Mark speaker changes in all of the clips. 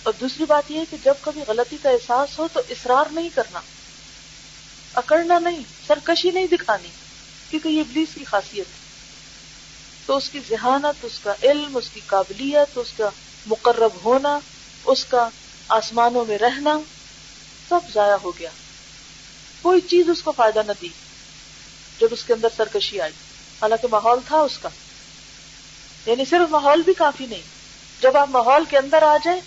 Speaker 1: اور دوسری بات یہ ہے کہ جب کبھی غلطی کا احساس ہو تو اصرار نہیں کرنا، اکڑنا نہیں، سرکشی نہیں دکھانی، کیونکہ یہ ابلیس کی خاصیت ہے. تو اس کی ذہانت، اس کا علم، اس کی قابلیت، اس کا مقرب ہونا، اس کا آسمانوں میں رہنا، سب ضائع ہو گیا. کوئی چیز اس کو فائدہ نہ دی جب اس کے اندر سرکشی آئی، حالانکہ ماحول تھا اس کا. یعنی صرف ماحول بھی کافی نہیں، جب آپ ماحول کے اندر آ جائیں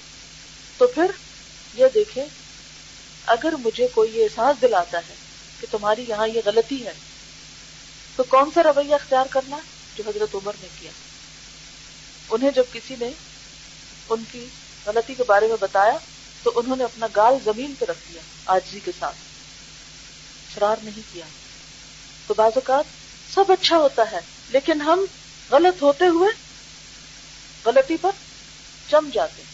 Speaker 1: تو پھر یہ دیکھیں، اگر مجھے کوئی یہ احساس دلاتا ہے کہ تمہاری یہاں یہ غلطی ہے، تو کون سا رویہ اختیار کرنا ہے جو حضرت عمر نے کیا. انہیں جب کسی نے ان کی غلطی کے بارے میں بتایا تو انہوں نے اپنا گال زمین پہ رکھ دیا عاجزی کے ساتھ، اصرار نہیں کیا. تو بعض اوقات سب اچھا ہوتا ہے لیکن ہم غلط ہوتے ہوئے غلطی پر جم جاتے ہیں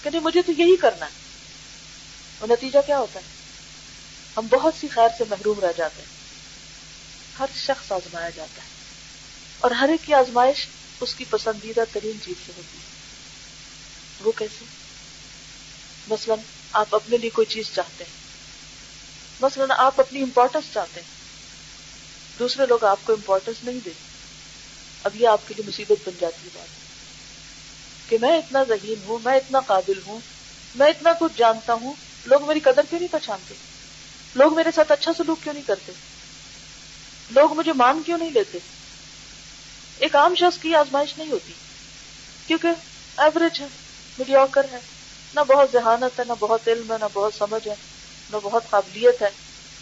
Speaker 1: کہ نہیں مجھے تو یہی کرنا ہے، اور نتیجہ کیا ہوتا ہے؟ ہم بہت سی خیر سے محروم رہ جاتے ہیں. ہر شخص آزمایا جاتا ہے اور ہر ایک کی آزمائش اس کی پسندیدہ ترین چیز سے ہوتی ہے. وہ کیسے؟ مثلا آپ اپنے لیے کوئی چیز چاہتے ہیں، مثلا آپ اپنی امپورٹنس چاہتے ہیں، دوسرے لوگ آپ کو امپورٹنس نہیں دیتے. اب یہ آپ کے لیے مصیبت بن جاتی ہے بات کہ میں اتنا ذہین ہوں، میں اتنا قابل ہوں، میں اتنا کچھ جانتا ہوں، لوگ میری قدر کیوں نہیں پہچانتے؟ لوگ میرے ساتھ اچھا سلوک کیوں نہیں کرتے؟ لوگ مجھے مان کیوں نہیں لیتے؟ ایک عام شخص کی آزمائش نہیں ہوتی کیونکہ ایوریج ہے، میڈیوکر ہے، نہ بہت ذہانت ہے، نہ بہت علم ہے، نہ بہت سمجھ ہے، نہ بہت قابلیت ہے.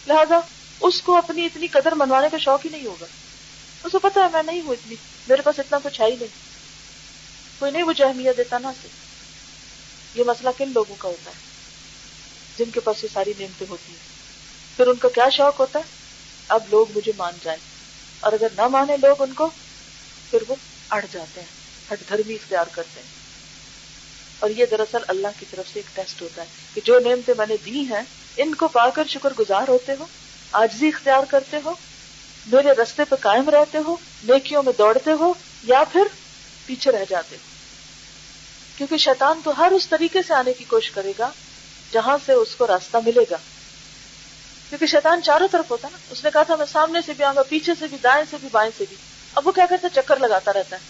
Speaker 1: لہذا اس کو اپنی اتنی قدر منوانے کا شوق ہی نہیں ہوگا. اس کو پتا ہے میں نہیں ہوں اتنی، میرے پاس اتنا کچھ ہے ہی نہیں، کوئی نہیں مجھے اہمیت دیتا نا سے. یہ مسئلہ کن لوگوں کا ہوتا ہے جن کے پاس یہ ساری نعمتیں ہوتی ہیں؟ پھر ان کا کیا شوق ہوتا ہے؟ اب لوگ مجھے مان جائیں، اور اگر نہ مانے لوگ ان کو، پھر وہ اڑ جاتے ہیں، ہٹ دھرمی اختیار کرتے ہیں. اور یہ دراصل اللہ کی طرف سے ایک ٹیسٹ ہوتا ہے کہ جو نعمتیں میں نے دی ہیں ان کو پا کر شکر گزار ہوتے ہو، عاجزی اختیار کرتے ہو، میرے رستے پہ قائم رہتے ہو، نیکیوں میں دوڑتے ہو، یا پھر پیچھے رہ جاتے ہو. کیونکہ شیطان تو ہر اس طریقے سے آنے کی کوشش کرے گا جہاں سے اس کو راستہ ملے گا، کیونکہ شیطان چاروں طرف ہوتا ہے نا. اس نے کہا تھا میں سامنے سے بھی آؤں گا، پیچھے سے بھی، دائیں سے بھی، بائیں سے بھی. اب وہ کیا کرتا ہے؟ چکر لگاتا رہتا ہے،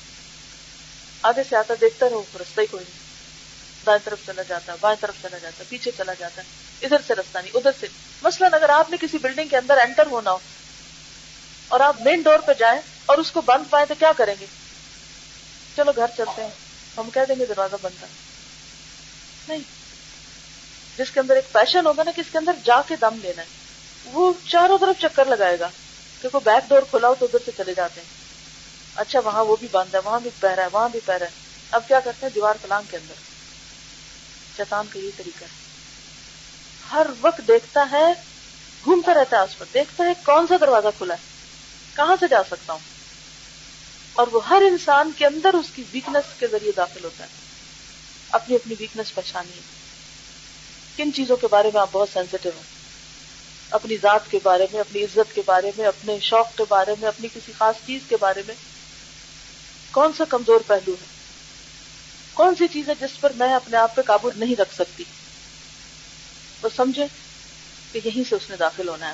Speaker 1: آگے سے آتا دیکھتا رہو، رستہ ہی کوئی نہیں، دائیں طرف چلا جاتا ہے، بائیں طرف چلا جاتا ہے، پیچھے چلا جاتا ہے، ادھر سے رستہ نہیں، ادھر سے. مثلاً اگر آپ نے کسی بلڈنگ کے اندر انٹر ہونا ہو اور آپ مین ڈور پہ جائیں اور اس کو بند پائیں تو کیا کریں گے؟ چلو گھر چلتے ہیں، ہم کہہ دیں گے دروازہ بند ہے. نہیں، جس کے اندر ایک پیشن ہوگا نا کہ اس کے اندر جا کے دم لینا ہے، وہ چاروں طرف چکر لگائے گا. کیونکہ بیک ڈور کھلا ہو تو ادھر سے چلے جاتے ہیں، اچھا وہاں وہ بھی بند ہے، وہاں بھی پہرا ہے، وہاں بھی پہرا ہے. اب کیا کرتے ہیں؟ دیوار پلانگ کے اندر. شیطان کا یہ طریقہ ہے، ہر وقت دیکھتا ہے، گھومتا رہتا ہے اس پر، دیکھتا ہے کون سا دروازہ کھلا ہے، کہاں سے جا سکتا ہوں. اور وہ ہر انسان کے اندر اس کی ویکنس کے ذریعے داخل ہوتا ہے. اپنی اپنی ویکنس پہچانیے. کن چیزوں کے بارے میں آپ بہت سینسیٹیو ہیں؟ اپنی ذات کے بارے میں، اپنی عزت کے بارے میں، اپنے شوق کے بارے میں، اپنی کسی خاص چیز کے بارے میں. کون سا کمزور پہلو ہے؟ کون سی چیز ہے جس پر میں اپنے آپ پہ قابو نہیں رکھ سکتی؟ وہ سمجھے کہ یہیں سے اس نے داخل ہونا ہے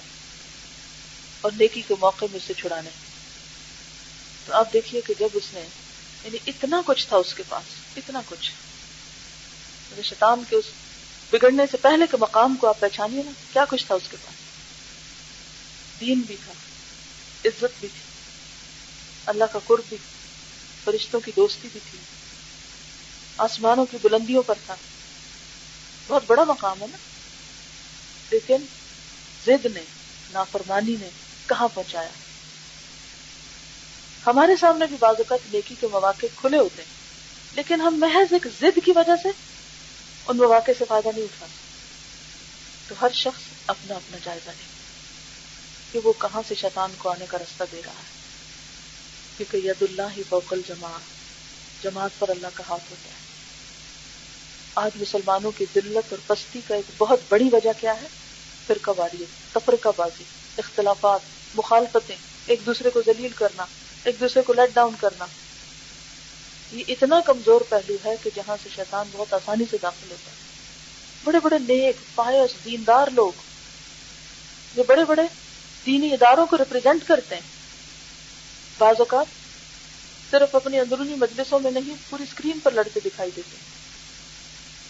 Speaker 1: اور نیکی کے موقع میں اسے چھڑانے. تو آپ دیکھیے کہ جب اس نے، یعنی اتنا کچھ تھا اس کے پاس، اتنا کچھ، شیطان کے اس بگڑنے سے پہلے کے مقام کو آپ پہچانیے نا، کیا کچھ تھا اس کے پاس. دین بھی تھا، عزت بھی تھی، اللہ کا قرب بھی، فرشتوں کی دوستی بھی تھی، آسمانوں کی بلندیوں پر تھا، بہت بڑا مقام ہے نا. لیکن ضد نے، نافرمانی نے کہاں پہنچایا. ہمارے سامنے بھی بعض اوقات نیکی کے مواقع کھلے ہوتے ہیں لیکن ہم محض ایک ضد کی وجہ سے ان مواقع سے فائدہ نہیں اٹھاتے. تو ہر شخص اپنا اپنا جائزہ لے کہ وہ کہاں سے شیطان کو آنے کا راستہ دے رہا ہے. کیونکہ ید اللہ فوق الجماع، جماعت پر اللہ کا ہاتھ ہوتا ہے. آج مسلمانوں کی ذلت اور پستی کا ایک بہت بڑی وجہ کیا ہے؟ فرقہ واریت، تفرقہ بازی، اختلافات، مخالفتیں، ایک دوسرے کو ذلیل کرنا، ایک دوسرے کو لیٹ ڈاؤن کرنا. یہ اتنا کمزور پہلو ہے کہ جہاں سے شیطان بہت آسانی سے داخل ہوتا ہے. بڑے بڑے نیک پائس دیندار لوگ جو بڑے بڑے دینی اداروں کو ریپرزینٹ کرتے ہیں، بعض اوقات صرف اپنی اندرونی مجلسوں میں نہیں پوری اسکرین پر لڑتے دکھائی دیتے ہیں.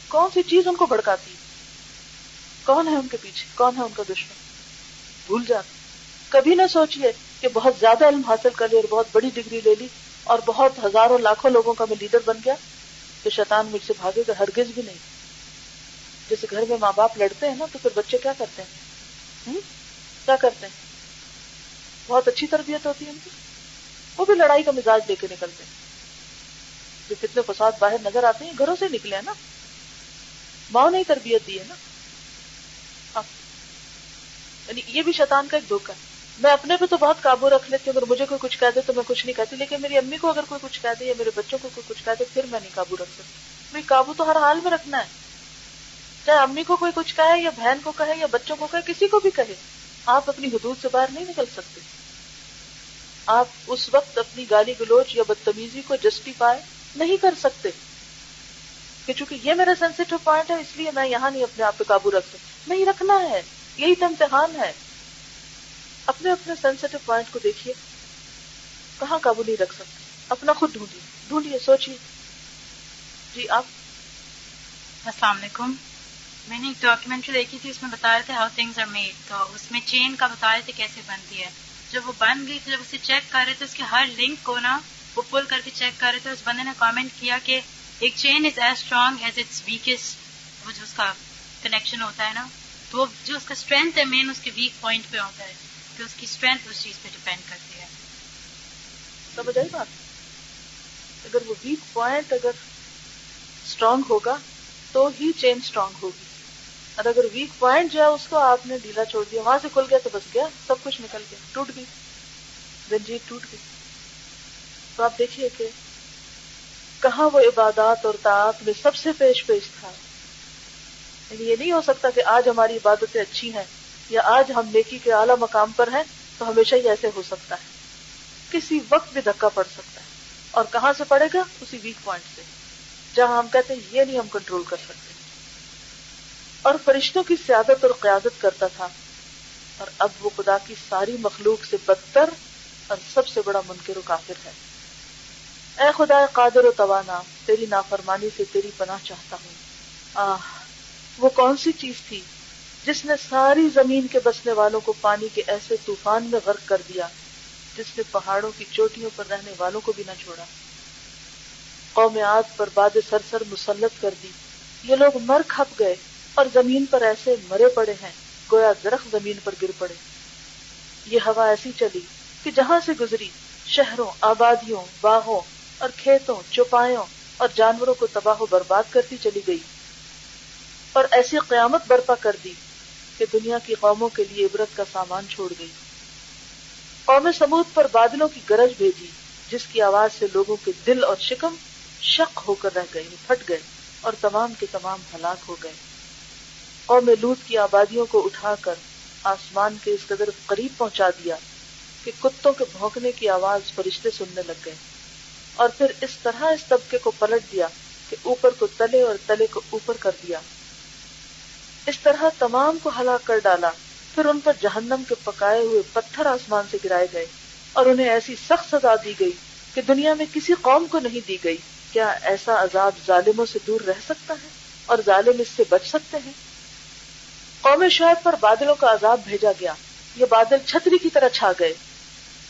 Speaker 1: کون سی چیز ان کو بھڑکاتی ہے، کون ہے ان کے پیچھے، کون ہے ان کا دشمن، بھول جاتے. کبھی نہ سوچئے کہ بہت زیادہ علم حاصل کر لی اور بہت بڑی ڈگری لے لی اور بہت ہزاروں لاکھوں لوگوں کا میں لیڈر بن گیا تو شیطان مجھ سے بھاگے گا، ہرگز بھی نہیں. جیسے گھر میں ماں باپ لڑتے ہیں نا تو پھر بچے کیا کرتے ہیں، کیا کرتے ہیں، بہت اچھی تربیت ہوتی ہے ان کی، وہ بھی لڑائی کا مزاج لے کے نکلتے ہیں. جو فتنے فساد باہر نظر آتے ہیں گھروں سے نکلے ہیں نا، ماں نے ہی تربیت دی ہے نا. یعنی یہ بھی شیطان کا ایک دھوکہ ہے. میں اپنے پہ تو بہت قابو رکھ لیتی ہوں، اگر مجھے کوئی کچھ کہہ دے تو میں کچھ نہیں کہتی، لیکن میری امی کو اگر کوئی کچھ کہہ دے یا میرے بچوں کو کوئی کچھ کہہ دے پھر میں نہیں قابو رکھ سکتی. بھئی قابو تو ہر حال میں رکھنا ہے، چاہے امی کو کوئی کچھ کہے یا بہن کو کہے یا بچوں کو کہے، کسی کو بھی کہے، آپ اپنی حدود سے باہر نہیں نکل سکتے. آپ اس وقت اپنی گالی گلوچ یا بدتمیزی کو جسٹیفائی نہیں کر سکتے کہ چونکہ یہ میرا سینسیٹیو پوائنٹ ہے اس لیے میں یہاں نہیں اپنے آپ پہ قابو رکھ سکتا. نہیں رکھنا ہے، یہی تو امتحان ہے. اپنے اپنے سینسیٹیو پوائنٹ کو دیکھیے، کہاں قابو نہیں رکھ سکتے، اپنا خود ڈھونڈیے سوچیے. جی آپ.
Speaker 2: السلام علیکم. میں نے ایک ڈاکیومنٹری دیکھی تھی، اس میں بتا رہے تھے ہاؤ تھنگز آر میڈ، تو اس میں چین کا بتا رہے تھے کیسے بنتی ہے. جب وہ بن گئی تو جب اسے چیک کر رہے تھے اس کے ہر لنک کو نا وہ پل کر کے چیک کر رہے تھے. اس بندے نے کامنٹ کیا کہ ایک chain is as strong as its weakest, وہ جو اس کا کنیکشن ہوتا ہے نا، تو وہ جو اس کا اسٹرینتھ ہے مین اس کے ویک پوائنٹ پہ ہوتا ہے، کہ اس کی اسٹرینتھ اس چیز پہ ڈیپینڈ کرتی ہے.
Speaker 1: سمجھ آئی بات؟ اگر وہ ویک پوائنٹ اگر اسٹرانگ ہوگا تو ہی چین اسٹرانگ ہوگی، اور اگر ویک پوائنٹ جو ہے اس کو آپ نے ڈھیلا چھوڑ دیا، وہاں سے کھل گیا تو بس گیا، سب کچھ نکل گیا، ٹوٹ گئی، زنجیر ٹوٹ گئی. تو آپ دیکھیے کہ کہاں وہ عبادات اور طاعت میں سب سے پیش تھا. یعنی یہ نہیں ہو سکتا کہ آج ہماری عبادتیں اچھی ہیں یا آج ہم نیکی کے اعلیٰ مقام پر ہیں تو ہمیشہ ہی ایسے ہو سکتا ہے. کسی وقت بھی دھکا پڑ سکتا ہے، اور کہاں سے پڑے گا؟ اسی ویک پوائنٹ سے جہاں ہم کہتے ہیں یہ نہیں ہم کنٹرول کر سکتے. اور فرشتوں کی سیادت اور قیادت کرتا تھا، اور اب وہ خدا کی ساری مخلوق سے بدتر اور سب سے بڑا منکر و کافر ہے. اے خدا قادر و توانا، تیری نافرمانی سے تیری پناہ چاہتا ہوں. وہ کون سی چیز تھی جس نے ساری زمین کے بسنے والوں کو پانی کے ایسے طوفان میں غرق کر دیا جس نے پہاڑوں کی چوٹیوں پر رہنے والوں کو بھی نہ چھوڑا. قوم عاد پر باد سرسر مسلط کر دی، یہ لوگ مر کھپ گئے اور زمین پر ایسے مرے پڑے ہیں گویا درخت زمین پر گر پڑے. یہ ہوا ایسی چلی کہ جہاں سے گزری شہروں، آبادیوں، باغوں اور کھیتوں، چوپایوں اور جانوروں کو تباہ و برباد کرتی چلی گئی، اور ایسی قیامت برپا کر دی کہ دنیا کی قوموں کے لیے عبرت کا سامان چھوڑ گئی. قوم سمود پر بادلوں کی گرج بھیجی جس کی آواز سے لوگوں کے دل اور شکم شق ہو کر رہ گئے، پھٹ گئے اور تمام کے تمام ہلاک ہو گئے. قوم لوط کی آبادیوں کو اٹھا کر آسمان کے اس قدر قریب پہنچا دیا کہ کتوں کے بھونکنے کی آواز فرشتے سننے لگ گئے، اور پھر اس طرح اس طبقے کو پلٹ دیا کہ اوپر کو تلے اور تلے کو اوپر کر دیا. اس طرح تمام کو ہلاک کر ڈالا. پھر ان پر جہنم کے پکائے ہوئے پتھر آسمان سے گرائے گئے اور انہیں ایسی سخت سزا دی گئی کہ دنیا میں کسی قوم کو نہیں دی گئی. کیا ایسا عذاب ظالموں سے دور رہ سکتا ہے اور ظالم اس سے بچ سکتے ہیں؟ قوم شعیب پر بادلوں کا عذاب بھیجا گیا، یہ بادل چھتری کی طرح چھا گئے،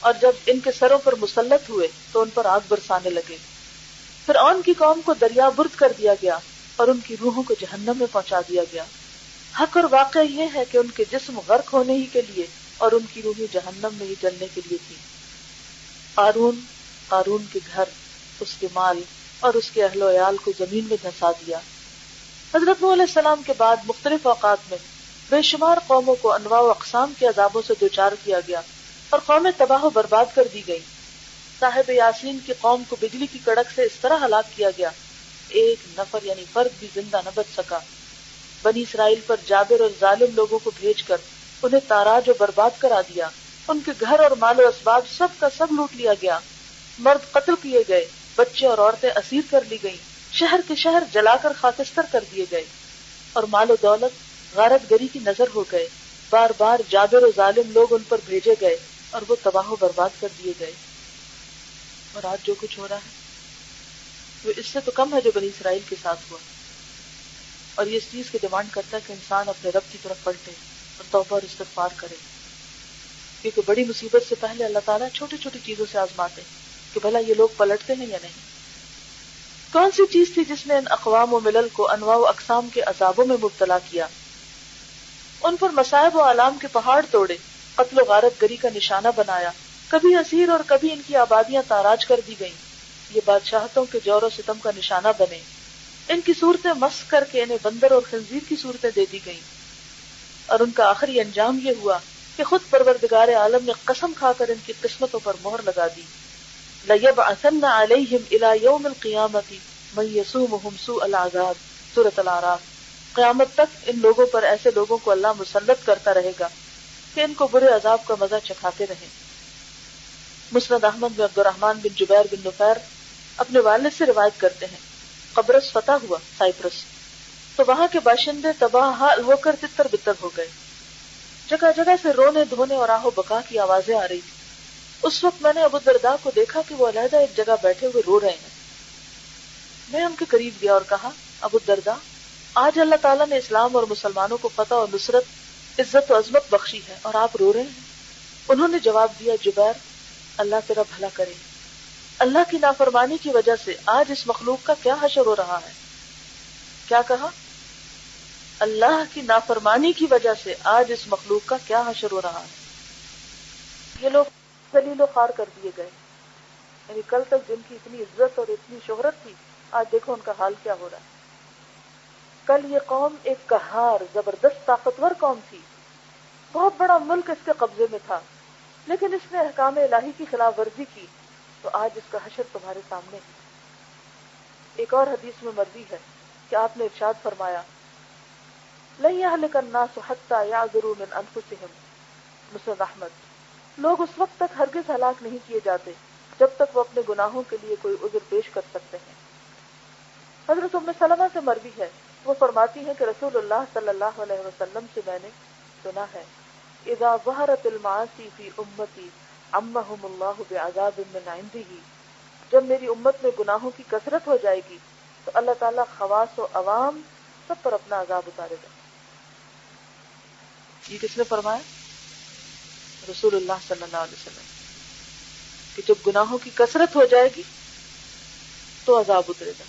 Speaker 1: اور جب ان کے سروں پر مسلط ہوئے تو ان پر آگ برسانے لگے. فرعون کی قوم کو دریا برد کر دیا گیا اور ان کی روحوں کو جہنم میں پہنچا دیا گیا. حق اور واقعہ یہ ہے کہ ان کے جسم غرق ہونے ہی کے لیے اور ان کی روحیں جہنم میں ہی جلنے کے لیے تھی. قارون کے گھر، اس کے مال اور اس کے اہل و عیال کو زمین میں دھنسا دیا. حضرت نوح علیہ السلام کے بعد مختلف اوقات میں بے شمار قوموں کو انواع و اقسام کے عذابوں سے دوچار کیا گیا اور قومیں تباہ و برباد کر دی گئی. صاحب یاسین کی قوم کو بجلی کی کڑک سے اس طرح ہلاک کیا گیا، ایک نفر یعنی فرد بھی زندہ نہ بچ سکا. بنی اسرائیل پر جابر اور ظالم لوگوں کو بھیج کر انہیں تاراج و برباد کرا دیا. ان کے گھر اور مال و اسباب سب کا سب لوٹ لیا گیا، مرد قتل کیے گئے، بچے اور عورتیں اسیر کر لی گئیں، شہر کے شہر جلا کر خاکستر کر دیے گئے، اور مال و دولت غارت گری کی نظر ہو گئے، بار بار جابر و ظالم لوگ ان پر بھیجے گئے اور وہ تباہ و برباد کر دیے گئے۔ اور آج جو کچھ ہو رہا ہے وہ اس سے تو کم ہے جو بنی اسرائیل کے ساتھ ہوا، اور یہ اس چیز کی ڈیمانڈ کرتا ہے کہ انسان اپنے رب کی طرف پلٹے اور توبہ اور استغفار کرے، کیونکہ بڑی مصیبت سے پہلے اللہ تعالیٰ چھوٹی چھوٹی چیزوں سے آزماتے ہیں کہ بھلا یہ لوگ پلٹتے ہیں یا نہیں۔ کون سی چیز تھی جس نے ان اقوام و ملل کو انواع و اقسام کے عذابوں میں مبتلا کیا، ان پر مصائب و آلام کے پہاڑ توڑے، قتل و غارت گری کا نشانہ بنایا، کبھی اسیر اور کبھی ان کی آبادیاں تاراج کر دی گئیں، یہ بادشاہتوں کے جور و ستم کا نشانہ بنے، ان کی صورتیں مسخ کر کے انہیں بندر اور خنزیر کی صورتیں دے دی گئیں، اور ان کا آخری انجام یہ ہوا کہ خود پروردگار عالم نے قسم کھا کر ان کی قسمتوں پر مہر لگا دی۔ لَيَبْعَثَنَّ عَلَيْهِمْ إِلَى يَوْمِ الْقِيَامَةِ مَن يَسُومُهُمْ سُوءَ الْعَذَابِ، سورۃ الاعراف۔ قیامت تک ان لوگوں پر ایسے لوگوں کو اللہ مسلط کرتا رہے گا کہ ان کو برے عذاب کا مزہ چکھاتے رہیں۔ مسند احمد میں عبد الرحمن بن جبیر بن نفیر اپنے والد سے روایت کرتے ہیں، قبرص فتح ہوا، سائپرس، تو وہاں کے باشندے تباہ حال ہو کر تتر بتر ہو گئے، جگہ جگہ سے رونے دھونے اور آہ و بکا کی آوازیں آ رہی تھی۔ اس وقت میں نے ابو الدرداء کو دیکھا کہ وہ علیحدہ ایک جگہ بیٹھے ہوئے رو رہے ہیں۔ میں ان کے قریب گیا اور کہا، ابو الدرداء، آج اللہ تعالیٰ نے اسلام اور مسلمانوں کو فتح اور نصرت، عزت و عظمت بخشی ہے اور آپ رو رہے ہیں؟ انہوں نے جواب دیا، جبیر، اللہ تیرا بھلا کرے، اللہ کی نافرمانی کی وجہ سے آج اس مخلوق کا کیا حشر ہو رہا ہے۔ کیا کہا؟ اللہ کی نافرمانی کی وجہ سے آج اس مخلوق کا کیا حشر ہو رہا ہے۔ یہ لوگ ذلیل و خوار کر دیے گئے، یعنی کل تک جن کی اتنی عزت اور اتنی شہرت تھی، آج دیکھو ان کا حال کیا ہو رہا ہے۔ کل یہ قوم ایک قہار، زبردست طاقتور قوم تھی، بہت بڑا ملک اس کے قبضے میں تھا، لیکن اس نے احکام الہی کی خلاف ورزی کی تو آج اس کا حشر تمہارے سامنے ہے۔ ایک اور حدیث میں مروی ہے کہ آپ نے ارشاد فرمایا، لن يهلك الناس حتى يعذروا من انفسهم، مسند احمد، لوگ اس وقت تک ہرگز ہلاک نہیں کیے جاتے جب تک وہ اپنے گناہوں کے لیے کوئی عذر پیش کر سکتے ہیں۔ حضرت ام سلمہ سے مروی ہے، وہ فرماتی ہیں کہ رسول اللہ صلی اللہ علیہ وسلم سے میں نے سنا ہے، اذا ظہرت المعاصی فی امتی عمہم اللہ بعذاب من عنده، جب میری امت میں گناہوں کی کثرت ہو جائے گی تو اللہ تعالیٰ خواص و عوام سب پر اپنا عذاب اتارے گا۔ یہ کس نے فرمایا؟ رسول اللہ صلی اللہ علیہ وسلم، کہ جب گناہوں کی کثرت ہو جائے گی تو عذاب اترے گا۔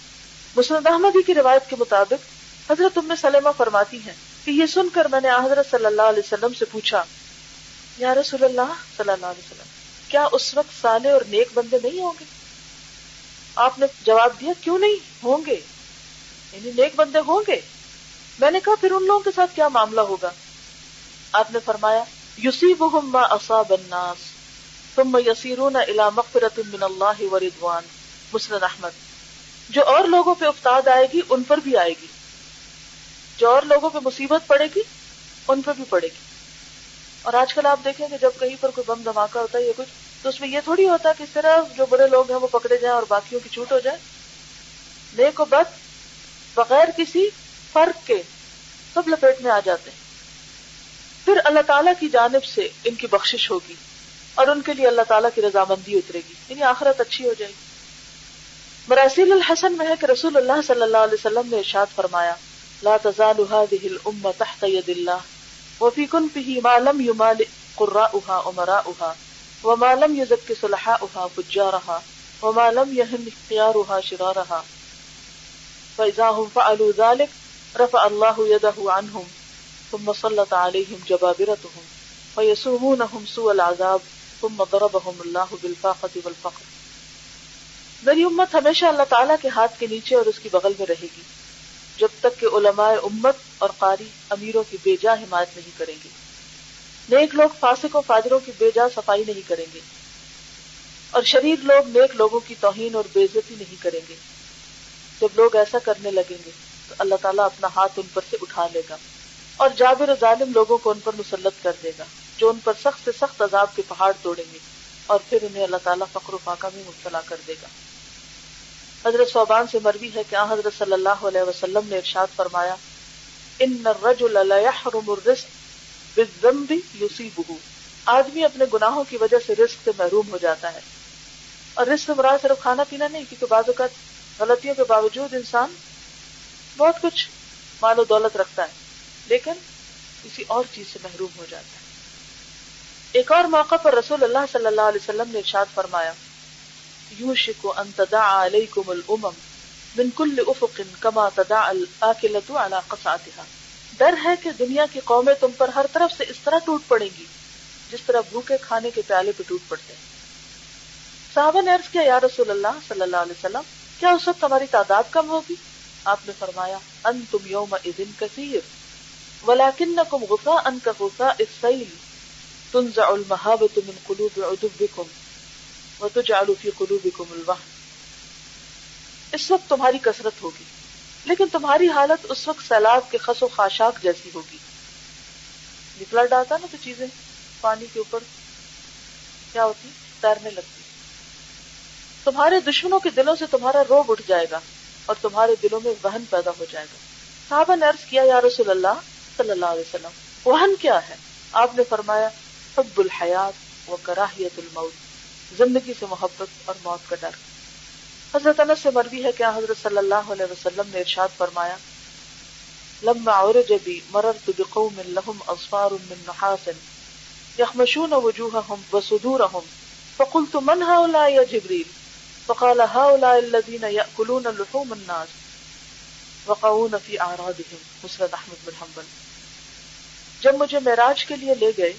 Speaker 1: مسند احمدی کی روایت کے مطابق حضرت ام سلمہ فرماتی ہیں کہ یہ سن کر میں نے حضرت صلی اللہ علیہ وسلم سے پوچھا، یا رسول اللہ صلی اللہ علیہ وسلم، کیا اس وقت صالح اور نیک بندے نہیں ہوں گے؟ آپ نے جواب دیا، کیوں نہیں ہوں گے، یعنی نیک بندے ہوں گے۔ میں نے کہا، پھر ان لوگوں کے ساتھ کیا معاملہ ہوگا؟ آپ نے فرمایا، یصیبہم ما اصاب الناس ثم یسیرون الی مغفرۃ من اللہ ورضوان، مسند احمد، جو اور لوگوں پہ افتاد آئے گی ان پر بھی آئے گی، جو اور لوگوں پہ مصیبت پڑے گی ان پہ بھی پڑے گی۔ اور آج کل آپ دیکھیں کہ جب کہیں پر کوئی بم دھماکہ ہوتا ہے یا کچھ، تو اس میں یہ تھوڑی ہوتا کہ صرف جو برے لوگ ہیں وہ پکڑے جائیں اور باقیوں کی چھوٹ ہو جائے۔ نیک و بد بغیر کسی فرق کے سب لپیٹ میں آ جاتے ہیں۔ پھر اللہ تعالیٰ کی جانب سے ان کی بخشش ہوگی اور ان کے لیے اللہ تعالیٰ کی رضامندی اترے گی، یعنی آخرت اچھی ہو جائے گی۔ مراسیل الحسن میں ہے کہ رسول اللہ صلی اللہ علیہ وسلم نے ارشاد فرمایا، لا تزال هذه الامة تحت يد الله وفي كنفه ما لم يمال قراؤها امراؤها وما لم يزك صلحاؤها فجارها وما لم يهن خيارها شرارها فإذا هم فعلوا ذلك رفع الله يده عنهم ثم سلط عليهم جبابرتهم فيسومونهم سوء العذاب ثم ضربهم الله بالفاقة والفقر۔ میری امت ہمیشہ اللہ تعالیٰ کے ہاتھ کے نیچے اور اس کی بغل میں رہے گی جب تک کہ علماء امت اور قاری امیروں کی بے جا حمایت نہیں کریں گے، نیک لوگ فاسق و فاجروں کی بے جا صفائی نہیں کریں گے، اور شریر لوگ نیک لوگوں کی توہین اور بے عزتی نہیں کریں گے۔ جب لوگ ایسا کرنے لگیں گے تو اللہ تعالیٰ اپنا ہاتھ ان پر سے اٹھا لے گا اور جابر و ظالم لوگوں کو ان پر مسلط کر دے گا، جو ان پر سخت سے سخت عذاب کے پہاڑ توڑیں گے، اور پھر انہیں اللہ تعالیٰ فقر و فاقہ میں مبتلا کر دے گا۔ حضرت ثوبان سے مروی ہے کہ حضرت صلی اللہ علیہ وسلم نے ارشاد فرمایا ان الرجل لا يحرم الرزق بالذنب يصيبه، آدمی اپنے گناہوں کی وجہ سے رزق سے محروم ہو جاتا ہے. اور رزق سے مراد صرف کھانا پینا نہیں، کیونکہ بعض اوقات غلطیوں کے باوجود انسان بہت کچھ مال و دولت رکھتا ہے لیکن کسی اور چیز سے محروم ہو جاتا ہے. ایک اور موقع پر رسول اللہ صلی اللہ علیہ وسلم نے ارشاد فرمایا یوشک ان تداعى علیکم الامم من کل افق کما تداعى الآکلة على قصعتها، ڈر ہے کہ دنیا کی قومیں تم پر ہر طرف سے اس طرح ٹوٹ پڑیں گی جس طرح بھوکے کھانے کے پیالے پہ ٹوٹ پڑتے ہیں. صحابہ نے عرض کیا یا رسول اللہ صلی اللہ علیہ وسلم کیا اس وقت ہماری تعداد کم ہوگی؟ آپ نے فرمایا انتم یومئذ کثیر ولکنکم غثاء کغثاء السیل تنزع المہابۃ من قلوب عدوکم وتجعل فی قلوبکم الوہن. اس وقت تمہاری کثرت ہوگی لیکن تمہاری حالت اس وقت سیلاب کے خس و خاشاک جیسی ہوگی. فلڈ آتا نا تو چیزیں پانی کے اوپر کیا ہوتی، تیرنے لگتی. تمہارے دشمنوں کے دلوں سے تمہارا روب اٹھ جائے گا اور تمہارے دلوں میں وہن پیدا ہو جائے گا. صحابہ نے عرض کیا یا رسول اللہ صلی اللہ علیہ وسلم وہن کیا ہے؟ آپ نے فرمایا حب الحیات و کراہیت الموت، زندگی سے محبت اور موت کا ڈر. حضرت انس سے مروی ہے کہ حضرت صلی اللہ علیہ وسلم نے ارشاد فرمایا لما عرج بی مررت بقوم لهم اظفار من نحاس يخمشون وجوههم وصدورهم فقلت من هؤلاء يا جبريل فقال هؤلاء الذين يأكلون لحوم الناس وقعون في اعراضهم. مسند احمد بن حنبل. جب مجھے معراج کے لیے لے گئے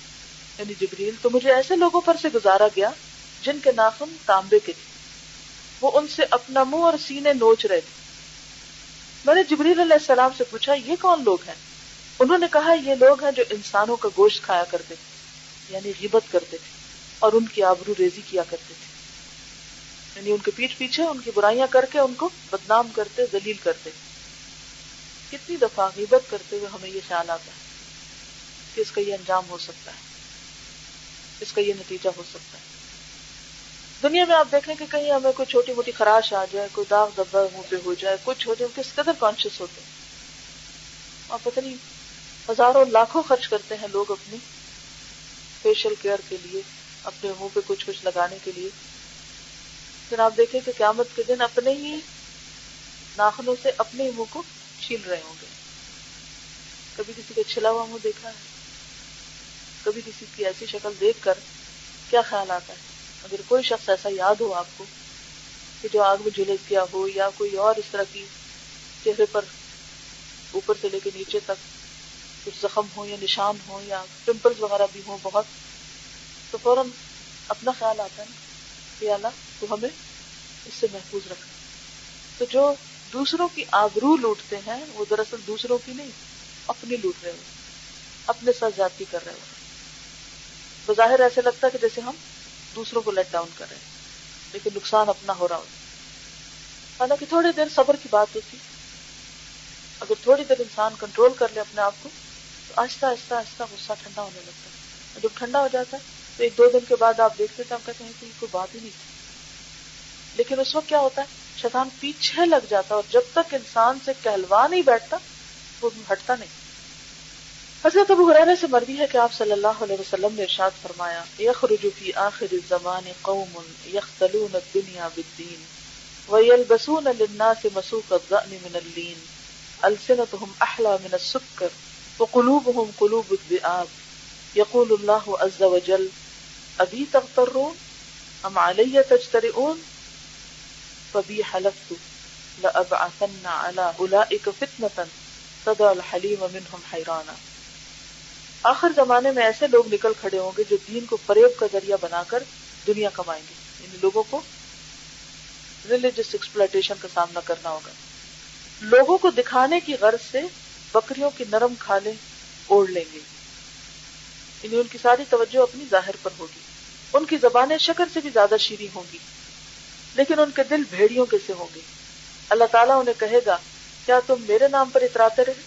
Speaker 1: یعنی جبریل تو مجھے ایسے لوگوں پر سے گزارا گیا جن کے ناخن تانبے کے تھے، وہ ان سے اپنا منہ اور سینے نوچ رہے تھے. میں نے جبریل علیہ السلام سے پوچھا یہ کون لوگ ہیں؟ انہوں نے کہا یہ لوگ ہیں جو انسانوں کا گوشت کھایا کرتے تھے یعنی غیبت کرتے تھے اور ان کی آبرو ریزی کیا کرتے تھے، یعنی ان کے پیٹھ پیچھے ان کی برائیاں کر کے ان کو بدنام کرتے، ذلیل کرتے. کتنی دفعہ غیبت کرتے ہوئے ہمیں یہ خیال آتا ہے کہ اس کا یہ انجام ہو سکتا ہے، اس کا یہ نتیجہ ہو سکتا ہے. دنیا میں آپ دیکھیں کہ کہیں ہمیں کوئی چھوٹی موٹی خراش آ جائے، کوئی داغ دبا منہ پہ ہو جائے، کچھ ہو جائے، کس قدر کانشیس ہوتے ہیں. آپ پتہ نہیں ہزاروں لاکھوں خرچ کرتے ہیں لوگ اپنی فیشل کیئر کے لیے، اپنے منہ پہ کچھ لگانے کے لیے. پھر آپ دیکھیں کہ قیامت کے دن اپنے ہی ناخنوں سے اپنے ہی منہ کو چھیل رہے ہوں گے. کبھی کسی کا چھلا ہوا منہ دیکھا ہے؟ کبھی کسی کی ایسی شکل دیکھ کر کیا خیال آتا ہے؟ اگر کوئی شخص ایسا یاد ہو آپ کو کہ جو آگ میں جھلس گیا ہو یا کوئی اور اس طرح کی چہرے پر اوپر سے لے کے نیچے تک کچھ زخم ہو یا نشان ہو یا پمپلز وغیرہ بھی ہوں بہت، تو فوراً اپنا خیال آتا ہے نا کہ اللہ تو ہمیں اس سے محفوظ رکھنا. تو جو دوسروں کی آبرو لوٹتے ہیں وہ دراصل دوسروں کی نہیں اپنی لوٹ رہے ہو، اپنے ساتھ زیادتی کر رہے ہو. بظاہر ایسے لگتا ہے کہ جیسے ہم دوسروں کو لیٹ ڈاؤن کر رہے ہیں لیکن نقصان اپنا ہو رہا ہوتا. حالانکہ تھوڑی دیر صبر کی بات ہوتی، اگر تھوڑی دیر انسان کنٹرول کر لے اپنے آپ کو تو آہستہ آہستہ آہستہ غصہ ٹھنڈا ہونے لگتا ہے. جب ٹھنڈا ہو جاتا ہے تو ایک دو دن کے بعد آپ دیکھتے ہیں آپ کہتے ہیں کہ کوئی بات ہی نہیں تھی. لیکن اس وقت کیا ہوتا ہے شیطان پیچھے لگ جاتا اور جب تک انسان سے کہلوا نہیں بیٹھتا وہ ہٹتا نہیں. حضرت ابو ہریرہ سے مروی ہے کہ آپ صلی اللہ علیہ وسلم نے ارشاد فرمایا یخرج فی آخر الزمان قوم یختلون الدنیا بالدین ویلبسون للناس مسوق الظأن من اللین السنتهم احلی من السکر وقلوبهم قلوب الذئاب یقول اللہ عز وجل ابی تغترون ام علی تجترئون فبی حلفت لأبعثن علی اولئک فتنة تضع الحلیم منهم حیرانا. آخر زمانے میں ایسے لوگ نکل کھڑے ہوں گے جو دین کو فریب کا ذریعہ بنا کر دنیا کمائیں گے، یعنی لوگوں کو ریلیجس ایکسپلائٹیشن کا سامنا کرنا ہوگا. لوگوں کو دکھانے کی غرض سے بکریوں کی نرم کھالیں اوڑھ لیں گے، یعنی ان کی ساری توجہ اپنی ظاہر پر ہوگی. ان کی زبانیں شکر سے بھی زیادہ شیریں ہوں گی لیکن ان کے دل بھیڑیوں کے سے ہوں گے. اللہ تعالیٰ انہیں کہے گا کیا تم میرے نام پر اتراتے رہے،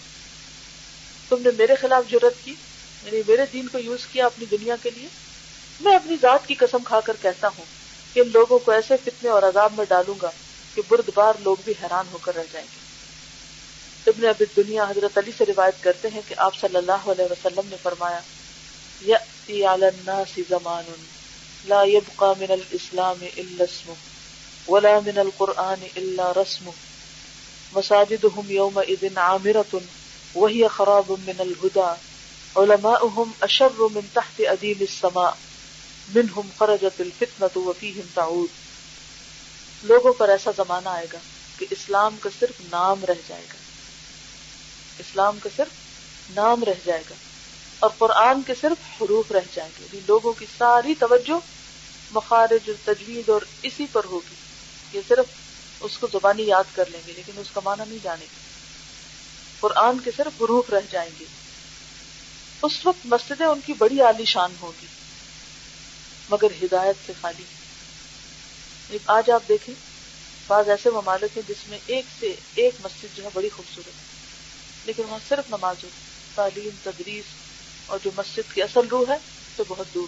Speaker 1: تم نے میرے خلاف جرأت کی، یعنی میرے دین کو یوز کیا اپنی دنیا کے لیے. میں اپنی ذات کی قسم کھا کر کہتا ہوں کہ ان لوگوں کو ایسے فتنے اور عذاب میں ڈالوں گا کہ بردبار لوگ بھی حیران ہو کر رہ جائیں گے. ابن ابی دنیا حضرت علی سے روایت کرتے ہیں کہ آپ صلی اللہ علیہ وسلم نے فرمایا یأتی علی الناس زمان لا يبقى من الاسلام الا اسمه ولا من القرآن الا رسمه مساجدهم يومئذ عامرة وهي خراب من الهدى علماؤهم اشر من تحت ادیم السماء منهم خرجت الفتنة وفيهم تعود. لوگوں پر ایسا زمانہ آئے گا کہ اسلام کا صرف نام رہ جائے گا، اسلام کا صرف نام رہ جائے گا اور قرآن کے صرف حروف رہ جائیں گے. لوگوں کی ساری توجہ مخارج اور تجوید اور اسی پر ہوگی، یہ صرف اس کو زبانی یاد کر لیں گے لیکن اس کا معنی نہیں جانیں گے. قرآن کے صرف حروف رہ جائیں گے. اس وقت مسجدیں ان کی بڑی عالی شان ہوگی مگر ہدایت سے خالی. آج آپ دیکھیں بعض ایسے ممالک ہیں جس میں ایک سے ایک مسجد جو ہے بڑی خوبصورت ہے لیکن وہاں صرف نماز ہو، تعلیم تدریس اور جو مسجد کی اصل روح ہے تو بہت دور.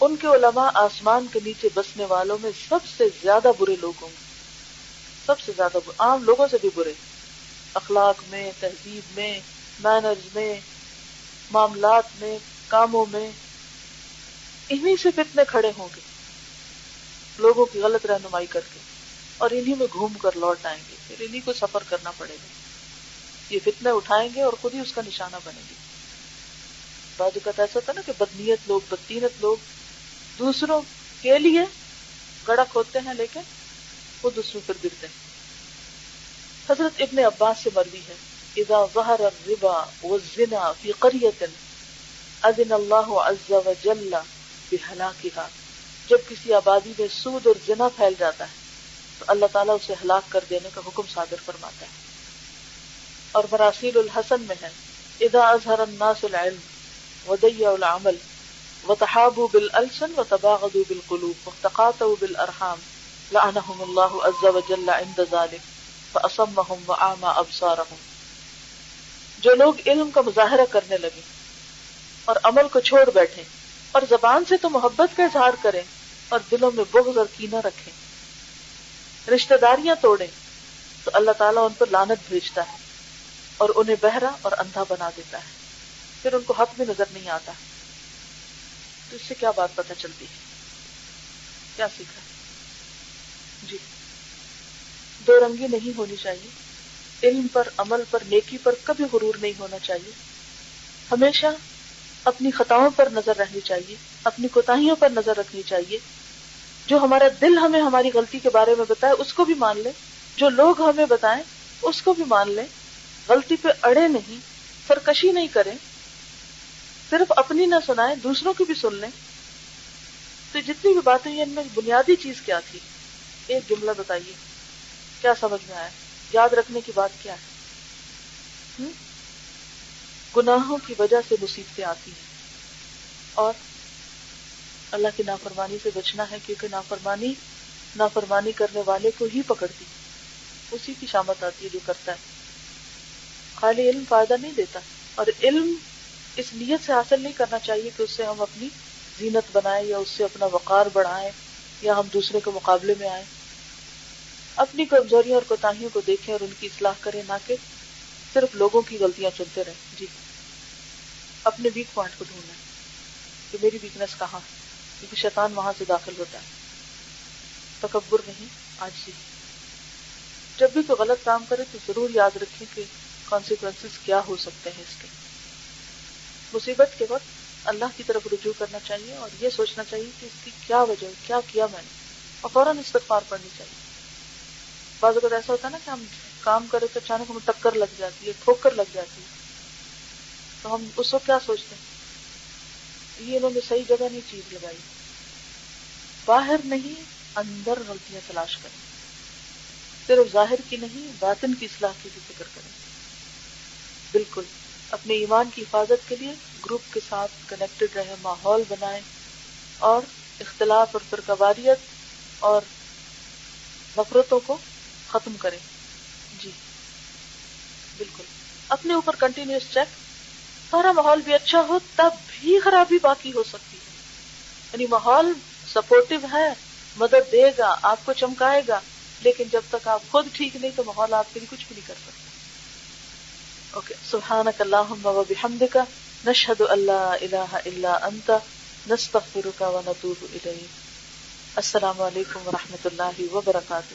Speaker 1: ان کے علماء آسمان کے نیچے بسنے والوں میں سب سے زیادہ برے لوگ ہوں گے، سب سے زیادہ عام لوگوں سے بھی برے، اخلاق میں، تہذیب میں، مینرز میں، معاملات میں، کاموں میں. انہی سے فتنے کھڑے ہوں گے لوگوں کی غلط رہنمائی کر کے اور انہی میں گھوم کر لوٹ آئیں گے. پھر انہی کو سفر کرنا پڑے گا. یہ فتنے اٹھائیں گے اور خود ہی اس کا نشانہ بنیں گے. بعض اوقات ایسا ہوتا ہے نا کہ بدنیت لوگ، بدتینت لوگ دوسروں کے لیے گڑھا کھودتے ہیں لیکن وہ دوسروں پر گرتے ہیں. حضرت ابن عباس سے مروی ہے اذا ظہر الربا والزنا فی قریۃ اذن اللہ عز وجل بہلاکہا. جب کسی آبادی میں سود اور زنا پھیل جاتا ہے تو اللہ تعالیٰ اسے ہلاک کر دینے کا حکم صادر فرماتا ہے. اور مراسیل الحسن میں ہے اذا اظہر الناس العلم وضیعوا العمل وتحابوا بالالسن وتباغضوا بالقلوب وتقاطعوا بالارحام لعنهم اللہ عز وجل عند ذلك فاصمهم واعمى ابصارهم. جو لوگ علم کا مظاہرہ کرنے لگے اور عمل کو چھوڑ بیٹھیں اور زبان سے تو محبت کا اظہار کریں اور دلوں میں بغض اور کینہ رکھیں، رشتہ داریاں توڑیں، تو اللہ تعالیٰ ان پر لعنت بھیجتا ہے اور انہیں بہرا اور اندھا بنا دیتا ہے. پھر ان کو حق بھی نظر نہیں آتا. تو اس سے کیا بات پتہ چلتی ہے، کیا سیکھا؟ جی، دو رنگی نہیں ہونی چاہیے. علم پر، عمل پر، نیکی پر کبھی غرور نہیں ہونا چاہیے. ہمیشہ اپنی خطاؤں پر نظر رہنی چاہیے، اپنی کوتاہیوں پر نظر رکھنی چاہیے. جو ہمارا دل ہمیں ہماری غلطی کے بارے میں بتائے اس کو بھی مان لیں، جو لوگ ہمیں بتائیں اس کو بھی مان لیں. غلطی پہ اڑے نہیں، سرکشی نہیں کریں، صرف اپنی نہ سنائیں، دوسروں کی بھی سن لیں. تو جتنی بھی باتیں ہیں ان میں بنیادی چیز کیا تھی؟ ایک جملہ بتائیے کیا سمجھ میں آیا؟ یاد رکھنے کی بات کیا ہے؟ گناہوں کی وجہ سے مصیبتیں آتی ہیں اور اللہ کی نافرمانی سے بچنا ہے، کیونکہ نافرمانی کرنے والے کو ہی پکڑتی، اسی کی شامت آتی ہے جو کرتا ہے. خالی علم فائدہ نہیں دیتا، اور علم اس نیت سے حاصل نہیں کرنا چاہیے کہ اس سے ہم اپنی زینت بنائیں یا اس سے اپنا وقار بڑھائیں یا ہم دوسرے کے مقابلے میں آئیں. اپنی کمزوریوں اور کوتاہیوں کو دیکھیں اور ان کی اصلاح کریں، نہ کہ صرف لوگوں کی غلطیاں چنتے رہیں. جی، اپنے ویک پوائنٹ کو ڈھونڈنا کہ میری ویکنس کہاں ہے، کیونکہ شیطان وہاں سے داخل ہوتا ہے. تکبر نہیں، عاجزی. جب بھی کوئی غلط کام کرے تو ضرور یاد رکھیں کہ کانسیکوینسز کیا ہو سکتے ہیں اس کے. مصیبت کے وقت اللہ کی طرف رجوع کرنا چاہیے اور یہ سوچنا چاہیے کہ اس کی کیا وجہ ہے، کیا کیا میں نے، اور فوراً استغفار پڑھنی چاہیے. بعض اوقات ایسا ہوتا ہے نا کہ ہم کام کرے تو اچانک ہمیں ٹکر لگ جاتی ہے، ٹھوکر لگ جاتی ہے، تو ہم اس وقت کیا سوچتے ہیں، یہ انہوں نے صحیح جگہ نہیں چیز لگائی. باہر نہیں، اندر غلطیاں تلاش کریں. صرف ظاہر کی نہیں، باطن کی اصلاح کی بھی فکر کریں. بالکل اپنے ایمان کی حفاظت کے لیے گروپ کے ساتھ کنیکٹڈ رہیں، ماحول بنائیں اور اختلاف اور فرقہ واریت اور نفرتوں کو ختم کریں. جی بالکل اپنے اوپر کنٹینیوس چیک. سارا ماحول بھی اچھا ہو تب بھی خرابی باقی ہو سکتی ہے. یعنی ماحول سپورٹو ہے، مدد دے گا، آپ کو چمکائے گا، لیکن جب تک آپ خود ٹھیک نہیں تو ماحول آپ کے لیے کچھ بھی نہیں کر سکتا. اوکے. سبحانک اللہم و بحمدک نشہد ان لا الہ الا انت نستغفرک و نتوب الیک. السلام علیکم ورحمۃ اللہ وبرکاتہ.